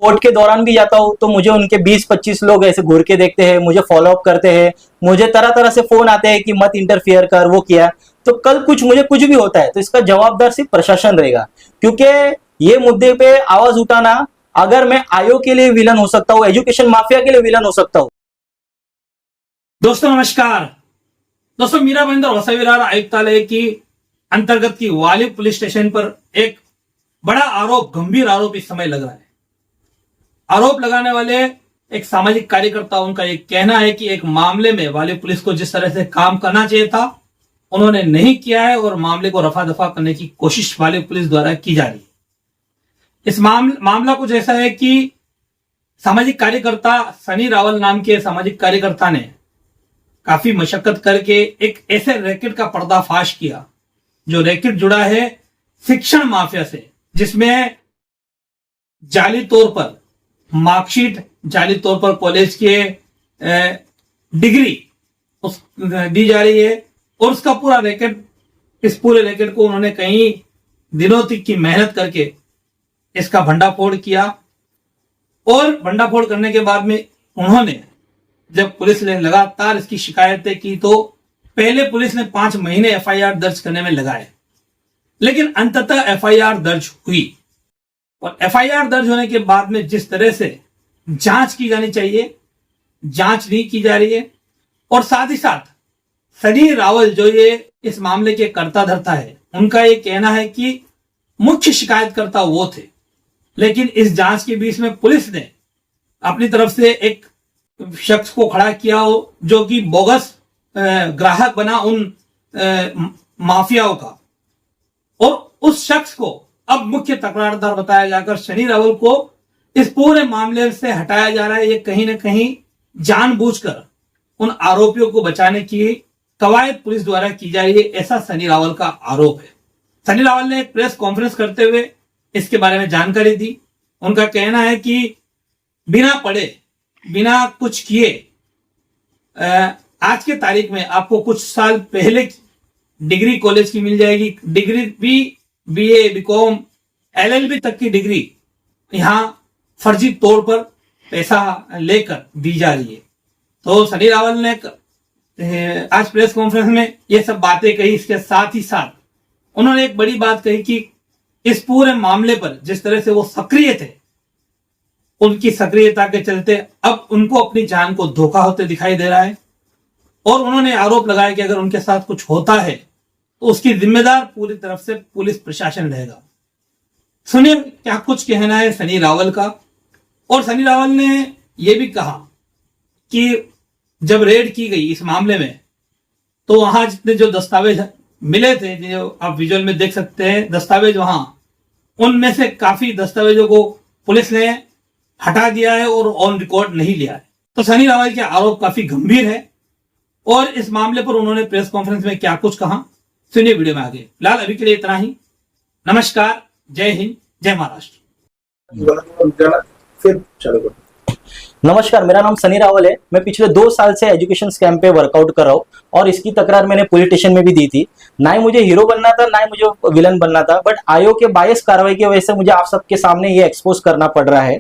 Court के दौरान भी जाता हूँ तो मुझे उनके 20-25 लोग ऐसे घूर के देखते हैं, मुझे फॉलो अप करते हैं, मुझे तरह तरह से फोन आते हैं कि मत इंटरफियर कर, वो किया। तो कल मुझे कुछ भी होता है तो इसका जवाबदार सिर्फ प्रशासन रहेगा, क्योंकि ये मुद्दे पे आवाज उठाना, अगर मैं आयोग के लिए विलन हो सकता हूँ, एजुकेशन माफिया के लिए विलन हो सकता हूँ। दोस्तों नमस्कार। दोस्तों मीरा भाईंदर वसई-विरार आयुक्तालय की अंतर्गत की वाली पुलिस स्टेशन पर एक बड़ा आरोप, गंभीर आरोप इस समय लग रहा है। आरोप लगाने वाले एक सामाजिक कार्यकर्ता, उनका ये कहना है कि एक मामले में वाली पुलिस को जिस तरह से काम करना चाहिए था उन्होंने नहीं किया है और मामले को रफा दफा करने की कोशिश वाली पुलिस द्वारा की जा रही है। इस मामला कुछ ऐसा है कि सामाजिक कार्यकर्ता सनी रावल नाम के सामाजिक कार्यकर्ता ने काफी मशक्कत करके एक ऐसे रैकेट का पर्दाफाश किया जो रैकेट जुड़ा है शिक्षण माफिया से, जिसमें जाली तौर पर मार्कशीट, जाली तौर पर कॉलेज के डिग्री दी जा रही है और उसका पूरा रैकेट, इस पूरे रैकेट को उन्होंने कई दिनों तक की मेहनत करके इसका भंडाफोड़ किया। और भंडाफोड़ करने के बाद में उन्होंने, जब पुलिस ने लगातार इसकी शिकायतें की तो पहले पुलिस ने 5 महीने एफआईआर दर्ज करने में लगाए, लेकिन अंततः एफआईआर दर्ज हुई। और एफआईआर दर्ज होने के बाद में जिस तरह से जांच की जानी चाहिए, जांच नहीं की जा रही है। और साथ ही साथ सनी रावल जो ये इस मामले के कर्ता धर्ता है, उनका ये कहना है कि मुख्य शिकायतकर्ता वो थे, लेकिन इस जांच के बीच में पुलिस ने अपनी तरफ से एक शख्स को खड़ा किया हो जो कि बोगस ग्राहक बना उन माफियाओं का, और उस शख्स को अब मुख्य तकरारदार बताया जाकर सनी रावल को इस पूरे मामले से हटाया जा रहा है। ये कहीं ना कहीं जानबूझकर उन आरोपियों को बचाने की कवायद पुलिस द्वारा की जा रही है, ऐसा सनी रावल का आरोप है। सनी रावल ने एक प्रेस कॉन्फ्रेंस करते हुए इसके बारे में जानकारी दी। उनका कहना है कि बिना पढ़े, बिना कुछ किए, आज के तारीख में आपको कुछ साल पहले डिग्री कॉलेज की मिल जाएगी, डिग्री भी बीए, बीकॉम, एलएलबी तक की डिग्री यहां फर्जी तौर पर पैसा लेकर दी जा रही है। तो सनी रावल ने आज प्रेस कॉन्फ्रेंस में ये सब बातें कही। इसके साथ ही साथ उन्होंने एक बड़ी बात कही कि इस पूरे मामले पर जिस तरह से वो सक्रिय थे, उनकी सक्रियता के चलते अब उनको अपनी जान को धोखा होते दिखाई दे रहा है। और उन्होंने आरोप लगाया कि अगर उनके साथ कुछ होता है तो उसकी जिम्मेदार पूरी तरफ से पुलिस प्रशासन रहेगा। सुनिए क्या कुछ कहना है सनी रावल का। और सनी रावल ने यह भी कहा कि जब रेड की गई इस मामले में तो वहां जितने जो दस्तावेज मिले थे, जो आप विजुअल में देख सकते हैं दस्तावेज, वहां उनमें से काफी दस्तावेजों को पुलिस ने हटा दिया है और ऑन रिकॉर्ड नहीं लिया है। तो सनी रावल के आरोप काफी गंभीर है और इस मामले पर उन्होंने प्रेस कॉन्फ्रेंस में क्या कुछ कहा, सुनिए वीडियो में आगे। फिलहाल अभी के लिए इतना ही। नमस्कार, जय हिंद, जय महाराष्ट्र। नमस्कार, मेरा नाम सनी रावल है। मैं पिछले 2 साल से एजुकेशन स्कैम पे वर्कआउट कर रहा हूँ और इसकी तकरार मैंने पुलिस स्टेशन में भी दी थी। ना ही मुझे हीरो बनना था, ना ही मुझे विलन बनना था, बट आयोग के बायस कार्रवाई की वजह से मुझे आप सबके सामने ये एक्सपोज करना पड़ रहा है,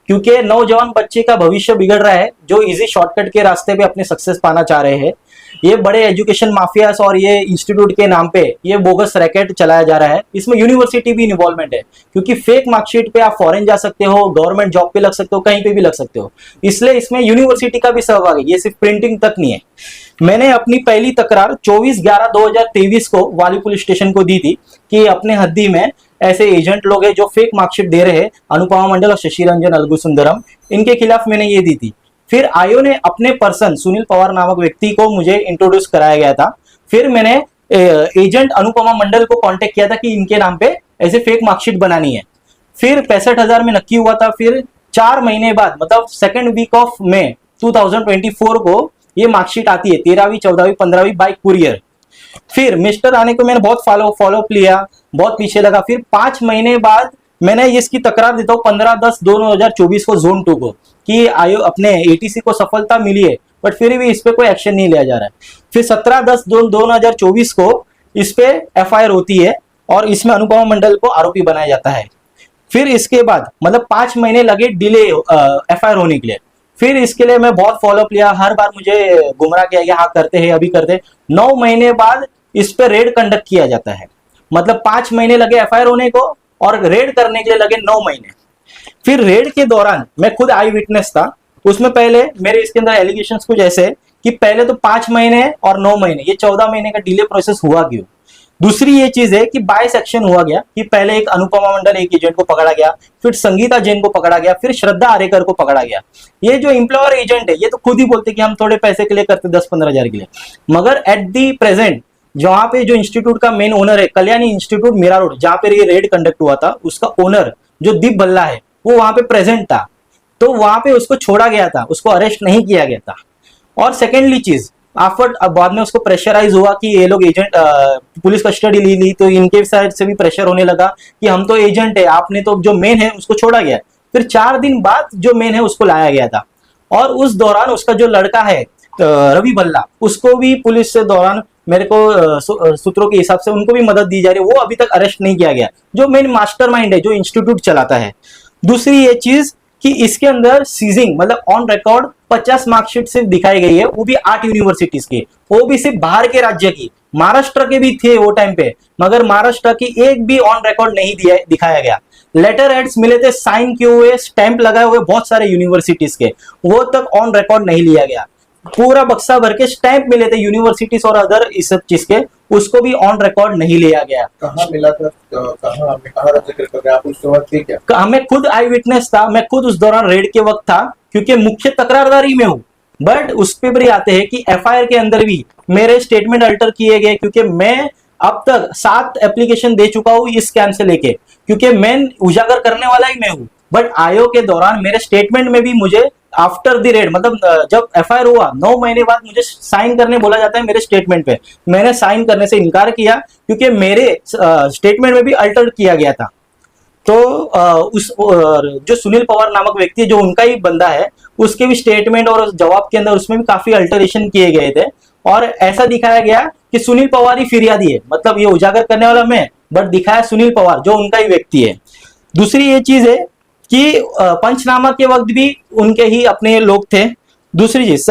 क्योंकि नौजवान बच्चे का भविष्य बिगड़ रहा है जो इजी शॉर्टकट के रास्ते पे अपने सक्सेस पाना चाह रहे हैं। ये बड़े एजुकेशन माफियास और ये इंस्टीट्यूट के नाम पे ये बोगस रैकेट चलाया जा रहा है। इसमें यूनिवर्सिटी भी इन्वॉल्वमेंट है, क्योंकि फेक मार्कशीट पे आप फॉरेन जा सकते हो, गवर्नमेंट जॉब पे लग सकते हो, कहीं पे भी लग सकते हो, इसलिए इसमें यूनिवर्सिटी का भी सहभाग है। ये सिर्फ प्रिंटिंग तक नहीं है। मैंने अपनी पहली तकरार 24/11/2023 को वाली पुलिस स्टेशन को दी थी कि अपने हद्दी में ऐसे एजेंट लोग हैं जो फेक मार्कशीट दे रहे हैं, अनुपमा मंडल और शशि रंजन अलगू सुंदरम, इनके खिलाफ मैंने ये दी थी। फिर आयो ने अपने पर्सन सुनील पवार नामक व्यक्ति को मुझे इंट्रोड्यूस कराया गया था। फिर मैंने एजेंट अनुपमा मंडल को कांटेक्ट किया था कि इनके नाम पे ऐसे फेक मार्कशीट बनानी है। फिर 65,000 में नक्की हुआ था। फिर 4 महीने बाद, मतलब 2nd वीक ऑफ मे 2024 को ये मार्कशीट आती है, 13वीं 14वीं 15वीं बाय कुरियर। फिर मिस्टर आने को मैंने बहुत फॉलोअप लिया, बहुत पीछे लगा। फिर 5 महीने बाद मैंने इसकी तकरार देता हूँ 15/10/2024 को जोन 2 को कि आयोग अपने एटीसी को सफलता मिली है, बट फिर भी इस पे कोई एक्शन नहीं लिया जा रहा है। फिर 17/10/2024 को इस पे एफआईआर होती है और इसमें अनुपमा मंडल को आरोपी बनाया जाता है। फिर इसके बाद मतलब 5 महीने लगे डिले एफआईआर होने के लिए। फिर इसके लिए मैं बहुत फॉलोअप लिया, हर बार मुझे गुमराह किया गया, हाँ करते हैं अभी करते हैं। 9 महीने बाद इस पे रेड कंडक्ट किया जाता है, मतलब 5 महीने लगे एफआईआर होने को और रेड करने के लिए लगे 9 महीने। फिर रेड के दौरान मैं खुद आई विटनेस था, उसमें पहले मेरे इसके अंदर एलिगेशंस कुछ ऐसे कि पहले तो 5 महीने और 9 महीने, ये 14 महीने का डिले प्रोसेस हुआ क्यों। दूसरी ये चीज है कि बायस एक्शन हुआ गया कि पहले एक अनुपमा मंडल एक एजेंट को पकड़ा गया, फिर संगीता जैन को पकड़ा गया, फिर श्रद्धा आरेकर को पकड़ा गया। ये जो एम्प्लॉयर एजेंट है ये तो खुद ही बोलते कि हम थोड़े पैसे के लिए करते 10-15 हजार के लिए, मगर एट दी प्रेजेंट जहां पे जो इंस्टीट्यूट का मेन ओनर है कल्याणी इंस्टीट्यूट मीरा रोड, जहां पे ये रेड कंडक्ट हुआ था, उसका ओनर जो दीप भल्ला है वो वहां पे प्रेजेंट था, तो वहां पे उसको छोड़ा गया था, उसको अरेस्ट नहीं किया गया था। और सेकेंडली चीज आफ्टर बाद में उसको प्रेशराइज हुआ कि ये लोग एजेंट पुलिस कस्टडी ली तो इनके साइड से भी प्रेशर होने लगा कि हम तो एजेंट है, आपने तो जो मेन है उसको छोड़ा गया। फिर 4 दिन बाद जो मेन है उसको लाया गया था, और उस दौरान उसका जो लड़का है रवि भल्ला, उसको भी पुलिस से दौरान मेरे को सूत्रों के हिसाब से उनको भी मदद दी जा रही है, वो अभी तक अरेस्ट नहीं किया गया, जो मेन मास्टरमाइंड है जो इंस्टीट्यूट चलाता है। दूसरी ये चीज कि इसके अंदर सीजिंग मतलब ऑन रिकॉर्ड 50 मार्कशीट सिर्फ दिखाई गई है, वो भी 8 यूनिवर्सिटीज की, वो भी सिर्फ बाहर के राज्य की, महाराष्ट्र के भी थे वो टाइम पे, मगर महाराष्ट्र की एक भी ऑन रिकॉर्ड नहीं दिखाया गया। लेटर हेड्स मिले थे साइन किए हुए, स्टैंप लगाए हुए बहुत सारे यूनिवर्सिटीज के, वो तक ऑन रिकॉर्ड नहीं लिया गया। पूरा बक्सा भर के स्टैंप मिले थे यूनिवर्सिटीज और अदर इस सब चीज के, उसको भी ऑन रिकॉर्ड नहीं लिया गया। कहाँ मिला था, कहाँ का जिक्र कर रहे हैं आप, उस वक्त थी क्या? मैं खुद आई विटनेस था, मैं खुद उस दौरान रेड के वक्त था, क्योंकि मुख्य तकरारदारी में हूं। बट उस पे भी आते हैं कि एफआईआर के अंदर भी मेरे स्टेटमेंट अल्टर किए गए, क्योंकि मैं अब तक 7 एप्लीकेशन दे चुका हूं इस स्कैम से लेके, क्योंकि मैं उजागर करने वाला ही मैं हूं। बट आयोग के दौरान मेरे स्टेटमेंट में भी मुझे आफ्टर द रेड मतलब जब एफआईआर हुआ 9 महीने बाद मुझे साइन करने बोला जाता है मेरे स्टेटमेंट पे, मैंने साइन करने से इनकार किया क्योंकि मेरे स्टेटमेंट में भी अल्टर किया गया था। तो जो सुनील पवार नामक व्यक्ति जो उनका ही बंदा है, उसके भी स्टेटमेंट और जवाब के अंदर उसमें भी काफी अल्टरेशन किए गए थे, और ऐसा दिखाया गया कि सुनील पवार ही फिरियादी है, मतलब ये उजागर करने वाला मैं, बट दिखाया सुनील पवार जो उनका ही व्यक्ति है। दूसरी ये चीज है कि पंचनामा के वक्त भी उनके ही अपने लोग थे। दूसरी चीज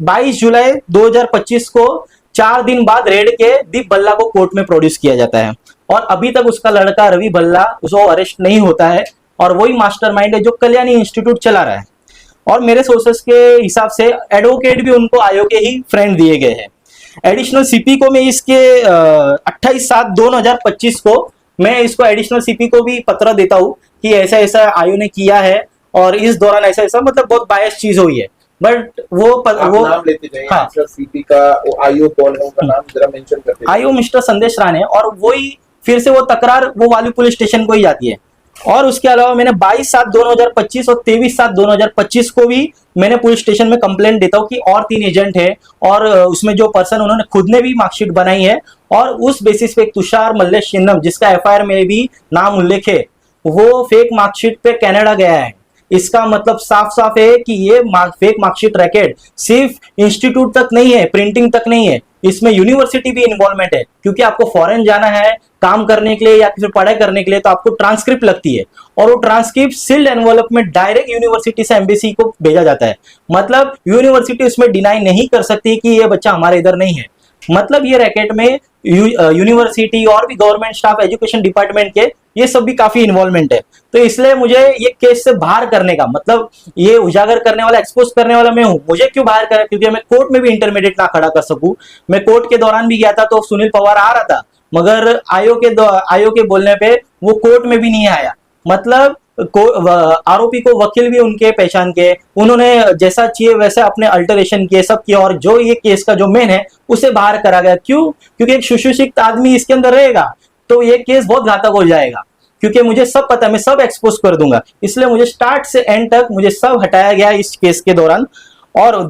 22 जुलाई 2025 को 4 दिन बाद रेड के दीप भल्ला को कोर्ट में प्रोड्यूस किया जाता है, और अभी तक उसका लड़का रवि भल्ला उसको अरेस्ट नहीं होता है, और वही मास्टरमाइंड है जो कल्याणी इंस्टीट्यूट चला रहा है। और मेरे सोर्सेस के हिसाब से एडवोकेट भी उनको आयोग के ही फ्रेंड दिए गए हैं। एडिशनल सीपी को मैं इसके 28/7/2025 को मैं इसको एडिशनल सीपी को भी पत्र देता हूं कि ऐसा ऐसा आयोग ने किया है, और इस दौरान ऐसा ऐसा मतलब बहुत बायस चीज हुई है। बट वो नाम लेते जाइए, हाँ, सीपी का आयोग कौन है, उनका नाम जरा मेंशन करते जाइए। आयोग मिस्टर संदेश राणे, और वही फिर से वो तकरार वो वाली पुलिस स्टेशन को ही जाती है। और उसके अलावा मैंने 22/7/2025 और 23/7/2025 को भी मैंने पुलिस स्टेशन में कंप्लेंट देता हूं कि और 3 एजेंट है, और उसमें जो पर्सन उन्होंने खुद ने भी मार्कशीट बनाई है, और उस बेसिस पे तुषार मल्लेश चिन्नम जिसका एफआईआर में भी नाम उल्लेख है, वो फेक मार्कशीट पे कनाडा गया है। इसका मतलब साफ साफ है कि ये फेक मार्कशीट रैकेट सिर्फ इंस्टीट्यूट तक नहीं है, प्रिंटिंग तक नहीं है, इसमें यूनिवर्सिटी भी इन्वॉल्वमेंट है, क्योंकि आपको फॉरेन जाना है काम करने के लिए या फिर पढ़ाई करने के लिए, तो आपको ट्रांसक्रिप्ट लगती है, और वो ट्रांसक्रिप्ट सील्ड एनवलप में डायरेक्ट यूनिवर्सिटी से एम्बेसी को भेजा जाता है। मतलब यूनिवर्सिटी उसमें डिनाई नहीं कर सकती कि ये बच्चा हमारे इधर नहीं है। मतलब ये रैकेट में यूनिवर्सिटी और भी गवर्नमेंट स्टाफ एजुकेशन डिपार्टमेंट के ये सब भी काफी इन्वॉल्वमेंट है। तो इसलिए मुझे ये केस से बाहर करने का मतलब ये उजागर करने वाला, एक्सपोज करने वाला मैं हूं। मुझे क्यों बाहर करा, क्योंकि मैं कोर्ट में भी इंटरमीडिएट ना खड़ा कर सकूं। मैं कोर्ट के दौरान भी गया था तो सुनील पवार आ रहा था, मगर आयोग के बोलने पे वो कोर्ट में भी नहीं आया। मतलब आरोपी को वकील भी उनके पहचान के, उन्होंने जैसा चाहिए वैसे अपने अल्टरेशन किए, सब किए, और जो ये केस का जो मेन है उसे बाहर करा गया। क्यों? क्योंकि एक सुशिक्षित आदमी इसके अंदर रहेगा तो ये केस बहुत घातक हो जाएगा, क्योंकि मुझे सब पता है, मैं सब एक्सपोज कर दूंगा। इसलिए मुझे स्टार्ट से एंड तक मुझे सब हटाया गया इस केस के दौरान। और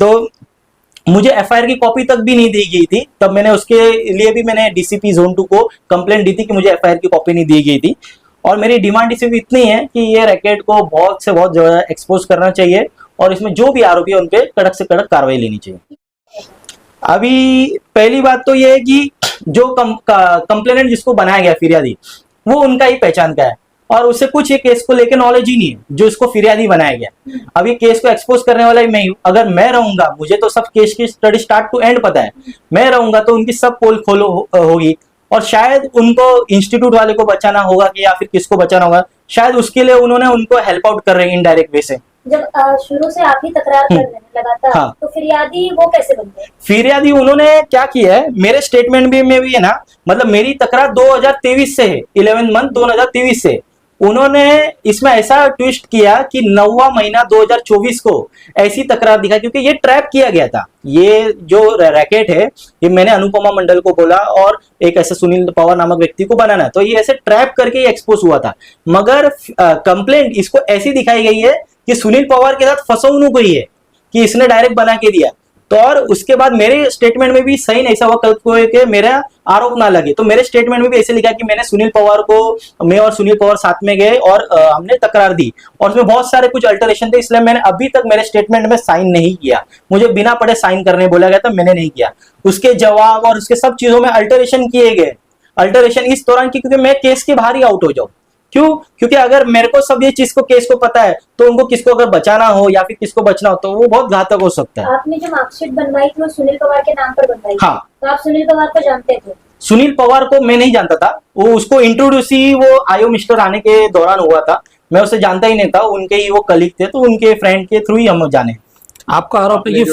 मुझे एफआईआर की कॉपी तक भी नहीं दी गई थी, तब मैंने उसके लिए भी मैंने डीसीपी जोन 2 को कंप्लेंट दी थी कि मुझे एफआईआर की कॉपी नहीं दी गई थी। और मेरी डिमांड इसी इतनी है कि ये रैकेट को बहुत से बहुत ज्यादा एक्सपोज करना चाहिए, और इसमें जो भी आरोपी है उन पे कड़क से कड़क कार्रवाई लेनी चाहिए। अभी पहली बात तो ये है कि जो कंप्लेनेंट जिसको बनाया गया फिरियादी, वो उनका ही पहचान का है। और उसे कुछ ये केस को लेकर नॉलेज ही नहीं है, जो इसको फिरियादी बनाया गया। अब ये केस को एक्सपोज करने वाला ही मैं ही हूँ। अगर मैं रहूंगा, मुझे तो सब केस की स्टडी स्टार्ट टू एंड पता है, मैं रहूंगा तो उनकी सब पोल खोलो होगी, और शायद उनको इंस्टीट्यूट वाले को बचाना होगा कि या फिर किसको बचाना होगा, शायद उसके लिए उन्होंने उनको हेल्प आउट कर रहे हैं इनडायरेक्ट वे से। जब शुरू से आप ही तकरार कर रहे हैं लगातार, हाँ। तो फिरियादी वो कैसे बन गए? फिरियादी उन्होंने क्या किया है, मेरे स्टेटमेंट में भी है ना, मतलब मेरी तकरार 2023 से है, 11 मंथ 2023 से। उन्होंने इसमें ऐसा ट्विस्ट किया कि 9वां महीना 2024 को ऐसी तकरार दिखा, क्योंकि ये ट्रैप किया गया था। ये जो रैकेट है, ये मैंने अनुपमा मंडल को बोला और एक ऐसे सुनील पवार नामक व्यक्ति को बनाना है, तो ये ऐसे ट्रैप करके एक्सपोज हुआ था। मगर कंप्लेंट इसको ऐसी दिखाई गई है कि सुनील पवार के साथ फसौनु गई है, कि इसने डायरेक्ट बना के दिया। तो और उसके बाद मेरे स्टेटमेंट में भी सही नहीं ऐसा हुआ कल को कि मेरा आरोप ना लगे, तो मेरे स्टेटमेंट में भी ऐसे लिखा कि मैंने सुनील पवार को, मैं और सुनील पवार साथ में गए और हमने तकरार दी, और उसमें बहुत सारे कुछ अल्टरेशन थे, इसलिए मैंने अभी तक मेरे स्टेटमेंट में साइन नहीं किया। मुझे बिना पढ़े साइन करने बोला गया था, मैंने नहीं किया। उसके जवाब और उसके सब चीजों में अल्टरेशन किए गए। अल्टरेशन इस दौरान की क्योंकि मैं केस के बाहर ही आउट हो जाऊं। क्यों? क्योंकि अगर मेरे को सब ये चीज को केस को पता है, तो उनको किसको अगर बचाना हो या फिर किसको बचना हो, तो वो बहुत घातक हो सकता है। आपने जो मार्कशीट बनवाई थी वो सुनील पवार के नाम पर बनवाई थी। हाँ। तो आप सुनील पवार को जानते थे? सुनील पवार को मैं नहीं जानता था, वो उसको इंट्रोड्यूस ही वो आयो मिस्टर आने के दौरान हुआ था, मैं उसे जानता ही नहीं था। उनके ही वो कलीग थे, तो उनके फ्रेंड के थ्रू ही हम जाने। आपका आरोप है कि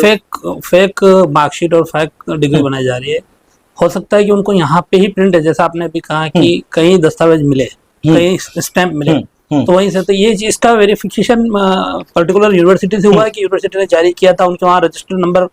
फेक मार्कशीट और फेक डिग्री बनाई जा रही है। हो सकता है कि उनको यहाँ पे ही प्रिंट है, जैसा आपने अभी कहा कि कई दस्तावेज मिले, कई स्टैंप मिले, तो वहीं से तो ये चीज का वेरिफिकेशन पर्टिकुलर यूनिवर्सिटी से हुआ है कि यूनिवर्सिटी ने जारी किया था, उनके वहाँ रजिस्टर्ड नंबर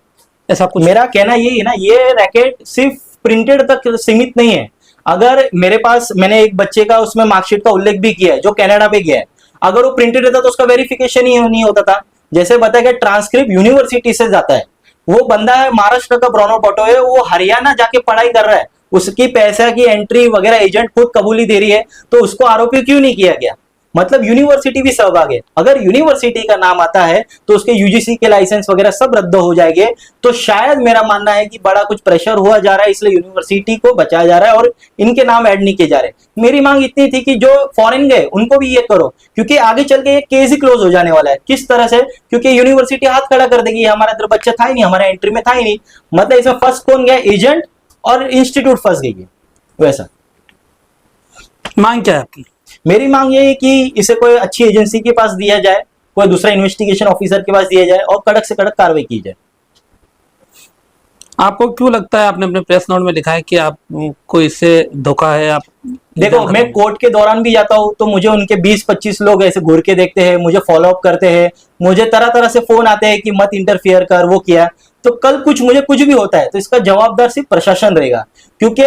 ऐसा कुछ? मेरा कहना यही है ना, ये रैकेट सिर्फ प्रिंटेड तक सीमित नहीं है। अगर मेरे पास, मैंने एक बच्चे का उसमें मार्कशीट का उल्लेख भी किया है जो कनाडा पे गया है, अगर वो प्रिंटेड रहता तो उसका वेरिफिकेशन ही नहीं होता था। जैसे बताया गया ट्रांसक्रिप्ट यूनिवर्सिटी से जाता है, वो बंदा है महाराष्ट्र का ब्राउनो बटो है, वो हरियाणा जाके पढ़ाई कर रहा है, उसकी पैसा की एंट्री वगैरह एजेंट खुद कबूली दे रही है, तो उसको आरोपी क्यों नहीं किया गया? मतलब यूनिवर्सिटी भी सहभाग है। अगर यूनिवर्सिटी का नाम आता है तो उसके यूजीसी के लाइसेंस वगैरह सब रद्द हो जाएंगे। तो शायद मेरा मानना है कि बड़ा कुछ प्रेशर हुआ जा रहा है, इसलिए यूनिवर्सिटी को बचाया जा रहा है और इनके नाम ऐड नहीं किए जा रहे। मेरी मांग इतनी थी कि जो फॉरेन गए उनको भी ये करो, क्योंकि आगे चल के ये केस ही क्लोज हो जाने वाला है। किस तरह से? क्योंकि यूनिवर्सिटी हाथ खड़ा कर देगी, हमारा इधर बच्चा था ही नहीं, हमारे एंट्री में था ही नहीं। मतलब इसमें फंस कौन गया? एजेंट और इंस्टीट्यूट फंस गई है। वैसा मांग क्या है आपकी? मेरी मांग ये है कि इसे कोई अच्छी एजेंसी के पास दिया जाए, कोई दूसरा इन्वेस्टिगेशन ऑफिसर के पास दिया जाए और कड़क से कड़क कार्रवाई की जाए। आपको क्यों लगता है, आपने अपने प्रेस नोट में लिखा है कि आपको इससे धोखा है? आप देखो, मैं कोर्ट के दौरान भी जाता हूँ तो मुझे उनके 20-25 लोग ऐसे घूर के देखते हैं, मुझे फॉलो अप करते हैं, मुझे तरह तरह से फोन आते हैं कि मत इंटरफियर कर, वो किया। तो कल मुझे कुछ भी होता है तो इसका जवाबदार सिर्फ प्रशासन रहेगा, क्योंकि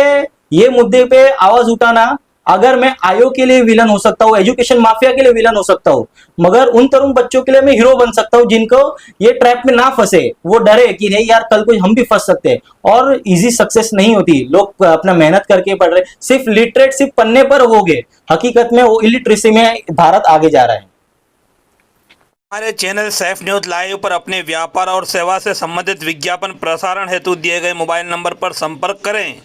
ये मुद्दे पे आवाज उठाना, अगर मैं आयोग के लिए विलन हो सकता हूँ, एजुकेशन माफिया के लिए विलन हो सकता हूँ, मगर उन तरुण बच्चों के लिए मैं हीरो बन सकता हूँ जिनको ये ट्रैप में ना फंसे, वो डरे कि नहीं यार कल को हम भी फंस सकते हैं। और इजी सक्सेस नहीं होती, लोग अपना मेहनत करके पढ़ रहे, सिर्फ लिटरेट सिर्फ पन्ने पर हो गए, हकीकत में वो इलिटरेसी में भारत आगे जा रहा है। हमारे चैनल सैफ न्यूज लाइव पर अपने व्यापार और सेवा से संबंधित विज्ञापन प्रसारण हेतु दिए गए मोबाइल नंबर पर संपर्क करें।